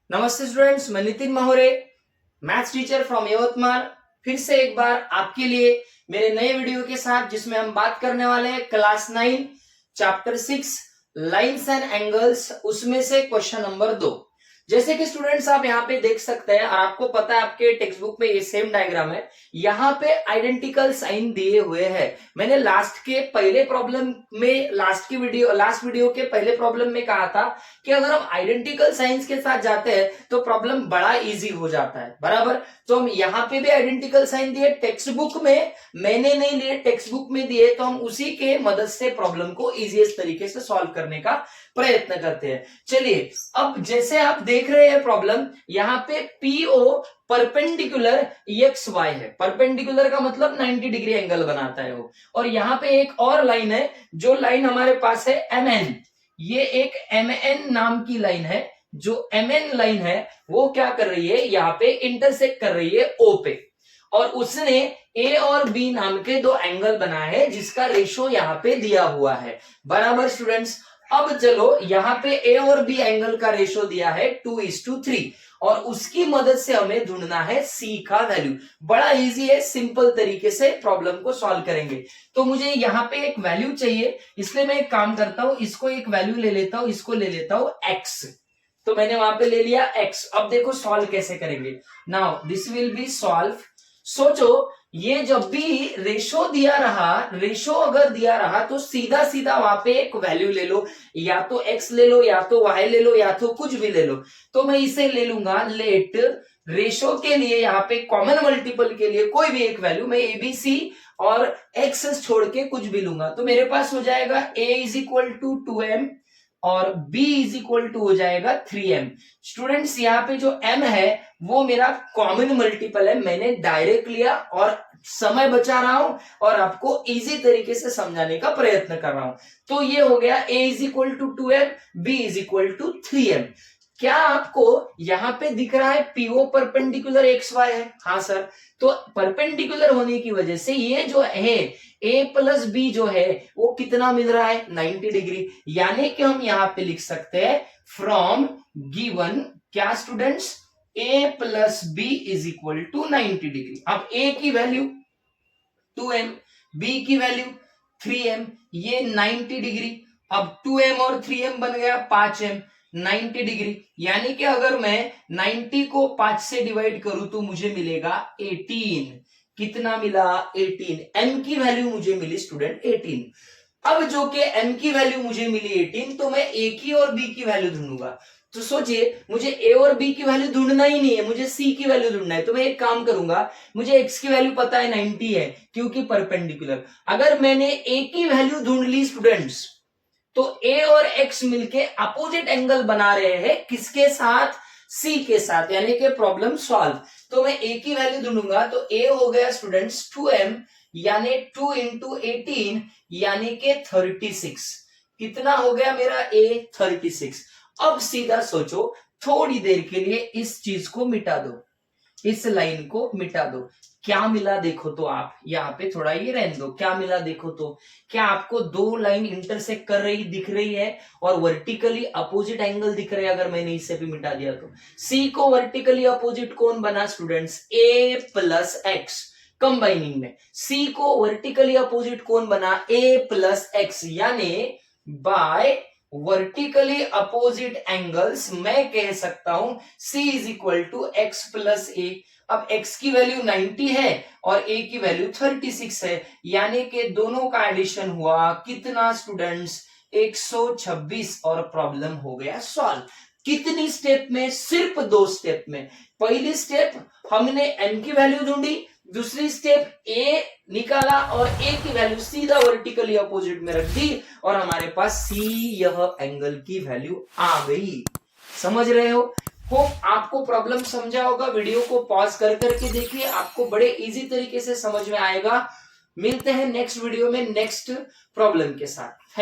नमस्ते स्टूडेंट्स, मैं Nitin Mahore, maths teacher from Yavatmal, फिर से एक बार आपके लिए मेरे नए वीडियो के साथ, जिसमें हम बात करने वाले हैं class 9 chapter 6 lines and angles, उसमें से क्वेश्चन नंबर 2। जैसे कि स्टूडेंट्स आप यहाँ पे देख सकते हैं और आपको पता है आपके टेक्स्ट बुक में ये सेम डायग्राम है। यहाँ पे आइडेंटिकल साइन दिए हुए हैं। मैंने लास्ट वीडियो के पहले प्रॉब्लम में कहा था कि अगर हम आइडेंटिकल साइंस के साथ जाते हैं तो प्रॉब्लम बड़ा इजी हो जाता है, बराबर। तो हम यहाँ पे भी आइडेंटिकल साइन दिए, टेक्स्ट बुक में मैंने नहीं लिए, टेक्स्ट बुक में दिए, तो हम उसी के मदद से प्रॉब्लम को इजीएस्ट तरीके से सॉल्व करने का प्रयत्न करते हैं। चलिए, अब जैसे आप देख रहे हैं प्रॉब्लम, यहाँ पे पीओ परपेंडिकुलर एक्स वाई है। परपेंडिकुलर का मतलब 90 डिग्री एंगल बनाता है वो। और यहाँ पे एक और लाइन है, जो लाइन हमारे पास है एमएन। ये एक एमएन नाम की लाइन है। जो एमएन लाइन है वो क्या कर रही है, यहाँ पे इंटरसेक्ट कर रही है ओ पे, और उसने ए और बी नाम के दो एंगल बनाए हैं, जिसका रेशो यहाँ पे दिया हुआ है, बराबर स्टूडेंट्स। अब चलो, यहाँ पे ए और बी एंगल का रेशो दिया है 2:3, और उसकी मदद से हमें ढूंढना है सी का वैल्यू। बड़ा इजी है, सिंपल तरीके से प्रॉब्लम को सॉल्व करेंगे। तो मुझे यहाँ पे एक वैल्यू चाहिए, इसलिए मैं एक काम करता हूं, इसको एक वैल्यू ले लेता हूं, इसको ले लेता हूं एक्स। तो मैंने वहां पे ले लिया एक्स। अब देखो सॉल्व कैसे करेंगे। Now this will be solve. सोचो, ये जब भी रेशो अगर दिया रहा तो सीधा सीधा वहां पे एक वैल्यू ले लो, या तो x ले लो, या तो y ले लो, या तो कुछ भी ले लो। तो मैं इसे ले लूंगा लेट रेशो के लिए, यहाँ पे कॉमन मल्टीपल के लिए कोई भी एक वैल्यू, मैं एबीसी और x छोड़ के कुछ भी लूंगा। तो मेरे पास हो जाएगा a is equal to 2m और b इज इक्वल टू हो जाएगा 3m। स्टूडेंट्स, यहाँ पे जो m है वो मेरा कॉमन मल्टीपल है, मैंने डायरेक्ट लिया और समय बचा रहा हूं और आपको इजी तरीके से समझाने का प्रयत्न कर रहा हूं। तो ये हो गया a is equal to 2m, b is equal to 3m। क्या आपको यहां पे दिख रहा है पीओ परपेंडिकुलर एक्स वाई है? हाँ सर। तो परपेंडिकुलर होने की वजह से ये जो है a प्लस बी जो है वो कितना मिल रहा है, 90 डिग्री। यानी कि हम यहां पे लिख सकते हैं फ्रॉम गिवन, क्या students, a plus B is equal to 90 degree. अब a की वैल्यू 2m, b की वैल्यू 3m, ये 90 डिग्री। अब 2m और 3m बन गया 5m, 90 डिग्री। यानी कि अगर मैं 90 को 5 से डिवाइड करूं तो मुझे मिलेगा 18। कितना मिला? 18। m की वैल्यू मुझे मिली स्टूडेंट 18। अब जो कि m की वैल्यू मुझे मिली 18, तो मैं a की और b की वैल्यू ढूंढूंगा। तो सोचिए, मुझे a और b की वैल्यू ढूंढना ही नहीं है, मुझे c की वैल्यू ढूंढना है। तो मैं एक काम करूंगा, मुझे x की वैल्यू पता है 90 है, क्योंकि परपेंडिकुलर। अगर मैंने a की वैल्यू ढूंढ ली स्टूडेंट्स, तो a और x मिलके अपोजिट एंगल बना रहे हैं, किसके साथ? c के साथ, यानी कि प्रॉब्लम सॉल्व। तो मैं a की वैल्यू ढूंढूंगा, तो a हो गया स्टूडेंट्स 2m, यानी 2 इंटू 18, यानी कि 36। कितना हो गया मेरा a? 36। अब सीधा सोचो, थोड़ी देर के लिए इस चीज को मिटा दो, इस लाइन को मिटा दो। क्या मिला देखो तो, आप यहाँ पे थोड़ा ये रहने दो, क्या मिला देखो तो। क्या आपको दो लाइन इंटरसेक्ट कर रही दिख रही है और वर्टिकली अपोजिट एंगल दिख रहे हैं? अगर मैंने इसे भी मिटा दिया तो C को वर्टिकली अपोजिट कौन बना students? A plus x. Combining में C को वर्टिकली अपोजिट कौन बना? A plus x. यानी बाय वर्टिकली अपोजिट एंगल्स मैं कह सकता हूं C is equal to x plus A. अब x की वैल्यू 90 है और a की वैल्यू 36 है, यानी कि दोनों का एडिशन हुआ कितना स्टूडेंट्स? 126, और प्रॉब्लम हो गया सॉल्व। कितनी स्टेप में? सिर्फ 2 स्टेप में। पहली स्टेप हमने m की वैल्यू ढूंढी, दूसरी स्टेप a निकाला और a की वैल्यू सीधा वर्टिकली अपोजिट में रख दी, और हमारे पास c यह एंगल की वैल्यू आ गई। समझ रहे हो? होप आपको प्रॉब्लम समझा होगा। वीडियो को पॉज कर करके देखिए, आपको बड़े इजी तरीके से समझ में आएगा। मिलते हैं नेक्स्ट वीडियो में नेक्स्ट प्रॉब्लम के साथ।